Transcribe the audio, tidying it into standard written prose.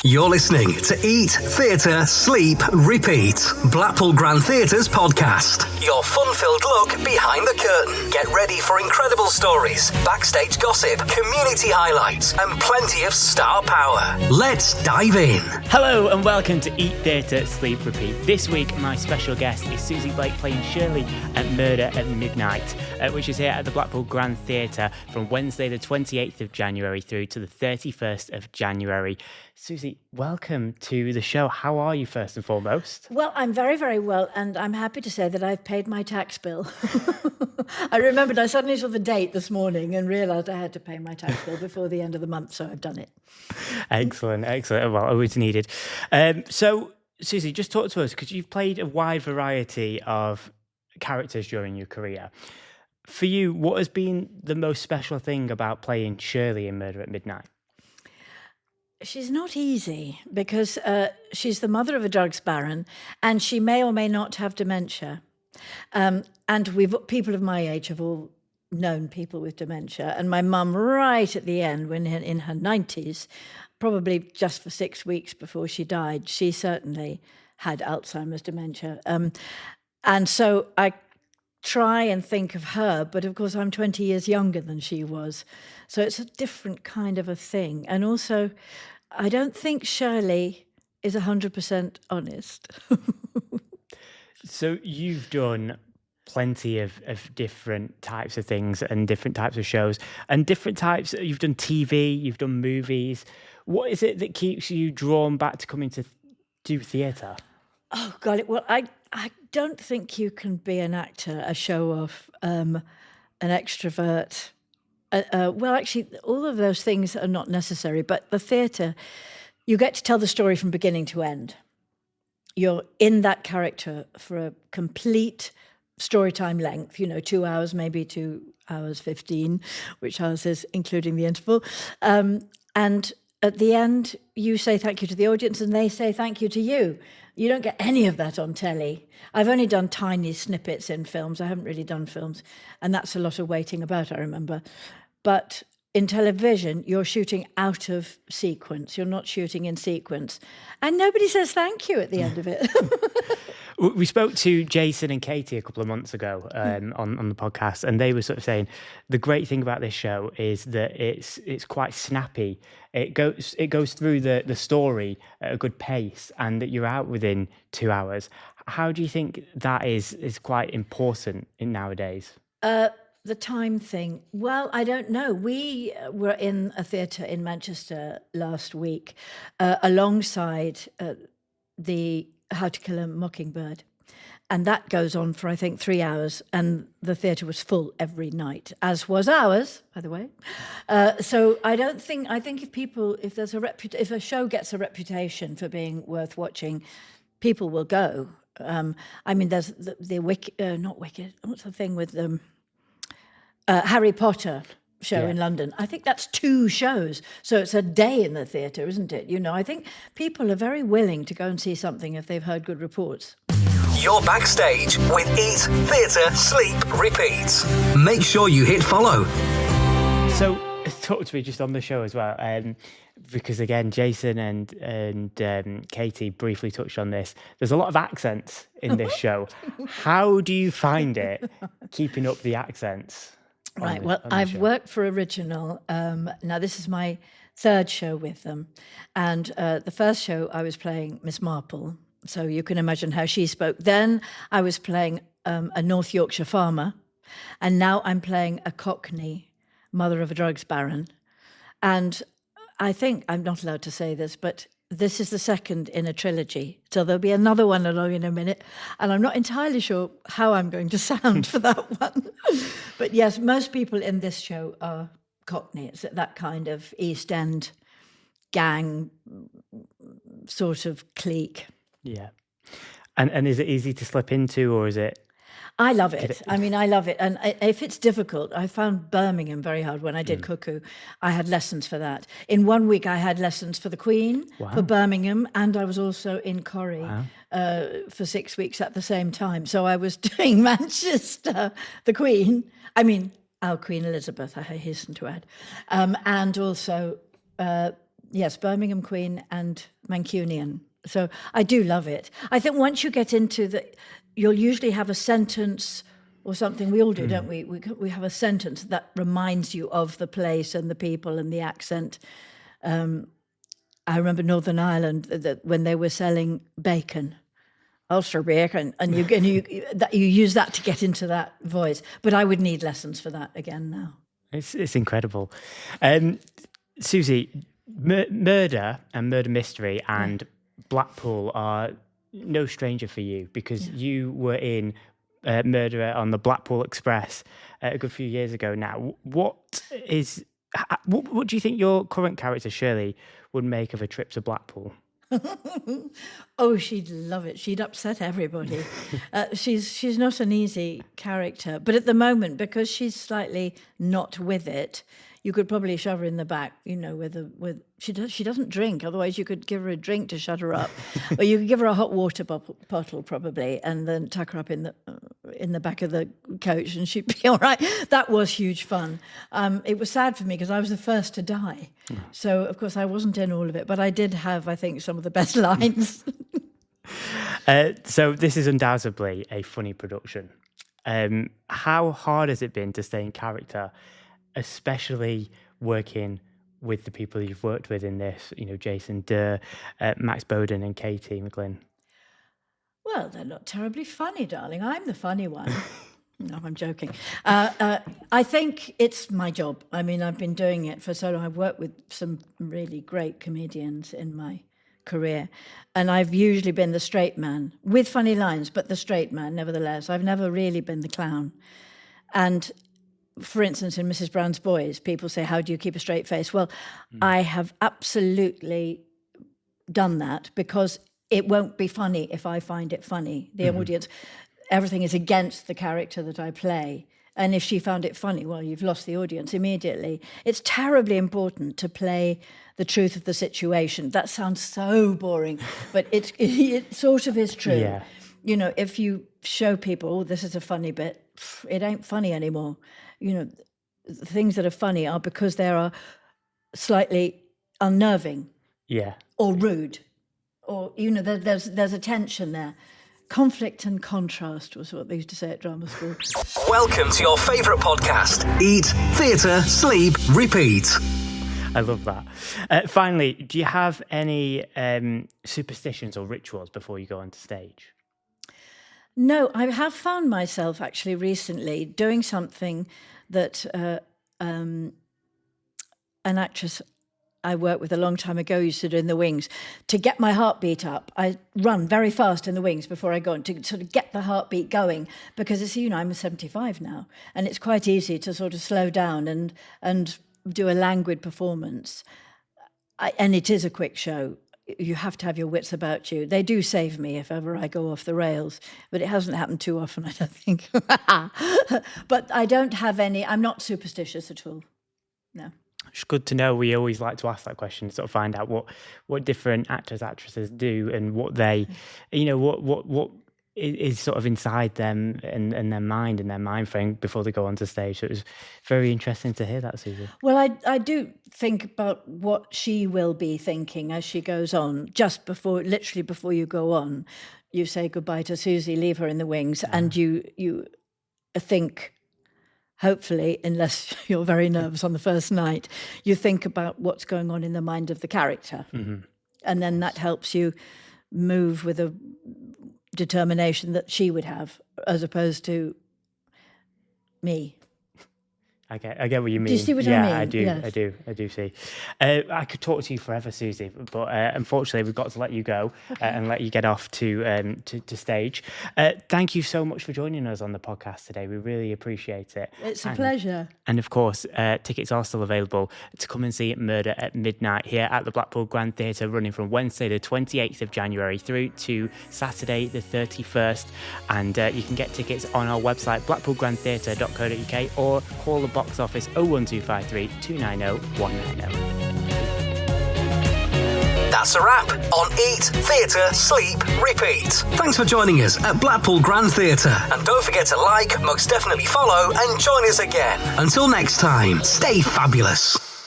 You're listening to Eat, Theatre, Sleep, Repeat, Blackpool Grand Theatre's podcast. Your fun-filled look behind the curtain. Get ready for incredible stories, backstage gossip, community highlights, and plenty of star power. Let's dive in. Hello and welcome to Eat, Theatre, Sleep, Repeat. This week, my special guest is Susie Blake playing Shirley at Murder at Midnight, which is here at the Blackpool Grand Theatre from Wednesday the 28th of January through to the 31st of January. Susie, welcome to the show. How are you, first and foremost? Well, I'm very, very well, and I'm happy to say that I've paid my tax bill. I remembered I suddenly saw the date this morning and realised I had to pay my tax bill before the end of the month, so I've done it. Excellent. Well, always needed. So, Susie, just talk to us, because you've played a wide variety of characters during your career. For you, what has been the most special thing about playing Shirley in Murder at Midnight? She's not easy because she's the mother of a drugs baron and she may or may not have dementia. And people of my age have all known people with dementia. And my mum, right at the end, when in her 90s, probably just for 6 weeks before she died, she certainly had Alzheimer's dementia. And so I try and think of her, but of course I'm 20 years younger than she was. So it's a different kind of a thing. And also, I don't think Shirley is 100% honest. So you've done plenty of different types of things and different types of shows and different types. You've done TV, you've done movies. What is it that keeps you drawn back to coming to do theatre? Oh, God. Well, I don't think you can be an actor, a show-off, an extrovert. Well, actually, all of those things are not necessary, but the theatre, you get to tell the story from beginning to end. You're in that character for a complete story time length, 2 hours, maybe 2 hours 15, which ours is, including the interval. And at the end, you say thank you to the audience and they say thank you to you. You don't get any of that on telly. I've only done tiny snippets in films. I haven't really done films. And that's a lot of waiting about, I remember. But in television, you're shooting out of sequence. You're not shooting in sequence. And nobody says thank you at the end of it. We spoke to Jason and Katie a couple of months ago on the podcast, and they were sort of saying the great thing about this show is that it's quite snappy. It goes through the story at a good pace, and that you're out within 2 hours. How do you think that is quite important in nowadays? The time thing. Well, I don't know. We were in a theatre in Manchester last week alongside the How to Kill a Mockingbird. And that goes on for, I think, 3 hours. And the theatre was full every night, as was ours, by the way. So I think if a show gets a reputation for being worth watching, people will go. There's the Wicked, not Wicked, what's the thing with Harry Potter show in London. I think that's 2 shows. So it's a day in the theatre, isn't it? I think people are very willing to go and see something if they've heard good reports. You're backstage with Eat, Theatre, Sleep, Repeat. Make sure you hit follow. So talk to me just on the show as well, because again, Jason and Katie briefly touched on this. There's a lot of accents in this show. How do you find it, keeping up the accents? Right, well, I've worked for Original. Now, this is my 3rd show with them. And the first show, I was playing Miss Marple. So you can imagine how she spoke. Then I was playing a North Yorkshire farmer. And now I'm playing a Cockney, mother of a drugs baron. And I think, I'm not allowed to say this, but this is the second in a trilogy. So there'll be another one along in a minute. And I'm not entirely sure how I'm going to sound for that one. But yes, most people in this show are Cockney. It's that kind of East End gang sort of clique. Yeah. And is it easy to slip into, or is it? I love it. I love it. And if it's difficult, I found Birmingham very hard when I did Cuckoo. I had lessons for that. In 1 week, I had lessons for the Queen, for Birmingham, and I was also in Corrie for 6 weeks at the same time. So I was doing Manchester, the Queen, our Queen Elizabeth, I hasten to add, and also Yes, Birmingham Queen and Mancunian. So I do love it. I think once you get into you'll usually have a sentence or something. We all do, don't we? We have a sentence that reminds you of the place and the people and the accent. I remember Northern Ireland that when they were selling bacon, Ulster bacon, and you use that to get into that voice. But I would need lessons for that again now. It's incredible. Susie, murder and murder mystery and Blackpool are no stranger for you because you were in Murderer on the Blackpool Express a good few years ago now. What do you think your current character, Shirley, would make of a trip to Blackpool? Oh, she'd love it. She'd upset everybody. She's not an easy character, but at the moment, because she's slightly not with it, you could probably shove her in the back. She doesn't drink. Otherwise, you could give her a drink to shut her up, or you could give her a hot water bottle probably, and then tuck her up in the back of the coach, and she'd be all right. That was huge fun. It was sad for me because I was the first to die, so of course I wasn't in all of it, but I did have, I think, some of the best lines. So this is undoubtedly a funny production. How hard has it been to stay in character, especially working with the people you've worked with in this, Jason Durr, Max Bowden and Katie McGlynn? Well, they're not terribly funny, darling. I'm the funny one. No, I'm joking. I think it's my job. I mean, I've been doing it for so long. I've worked with some really great comedians in my career, and I've usually been the straight man with funny lines, but the straight man nevertheless. I've never really been the clown. And for instance, in Mrs. Brown's Boys, people say, how do you keep a straight face? Well, I have absolutely done that because it won't be funny if I find it funny. The audience, everything is against the character that I play. And if she found it funny, well, you've lost the audience immediately. It's terribly important to play the truth of the situation. That sounds so boring, but it sort of is true. Yeah. If you show people, this is a funny bit, it ain't funny anymore. The things that are funny are because they are slightly unnerving, or rude, or there's a tension there. Conflict and contrast was what they used to say at drama school. Welcome to your favourite podcast, Eat, Theatre, Sleep, Repeat. I love that. Finally, do you have any superstitions or rituals before you go onto stage? No, I have found myself actually recently doing something that an actress I worked with a long time ago used to do in the wings. To get my heartbeat up, I run very fast in the wings before I go on to sort of get the heartbeat going, because I'm 75 now, and it's quite easy to sort of slow down and do a languid performance. And it is a quick show. You have to have your wits about you. They do save me if ever I go off the rails, but it hasn't happened too often, I don't think. But I don't have any, I'm not superstitious at all, no. It's good to know. We always like to ask that question to sort of find out what different actresses do and what they, what is sort of inside them and their mind and their mind frame before they go onto stage. So it was very interesting to hear that, Susie. Well, I do think about what she will be thinking as she goes on. Literally before you go on, you say goodbye to Susie, leave her in the wings, and you think, hopefully, unless you're very nervous on the first night, you think about what's going on in the mind of the character. Mm-hmm. And then that helps you move with a determination that she would have, as opposed to me. I get what you mean. Do you see what I mean? Yeah, I do. Yes. I do see. I could talk to you forever, Susie, but unfortunately, we've got to let you go and let you get off to stage. Thank you so much for joining us on the podcast today. We really appreciate it. It's a pleasure. And of course, tickets are still available to come and see Murder at Midnight here at the Blackpool Grand Theatre, running from Wednesday the 28th of January through to Saturday the 31st. And you can get tickets on our website, blackpoolgrandtheatre.co.uk, or call the box office 01253 290 190. That's a wrap on Eat, Theatre, Sleep, Repeat. Thanks for joining us at Blackpool Grand Theatre. And don't forget to like, most definitely follow, and join us again. Until next time, stay fabulous.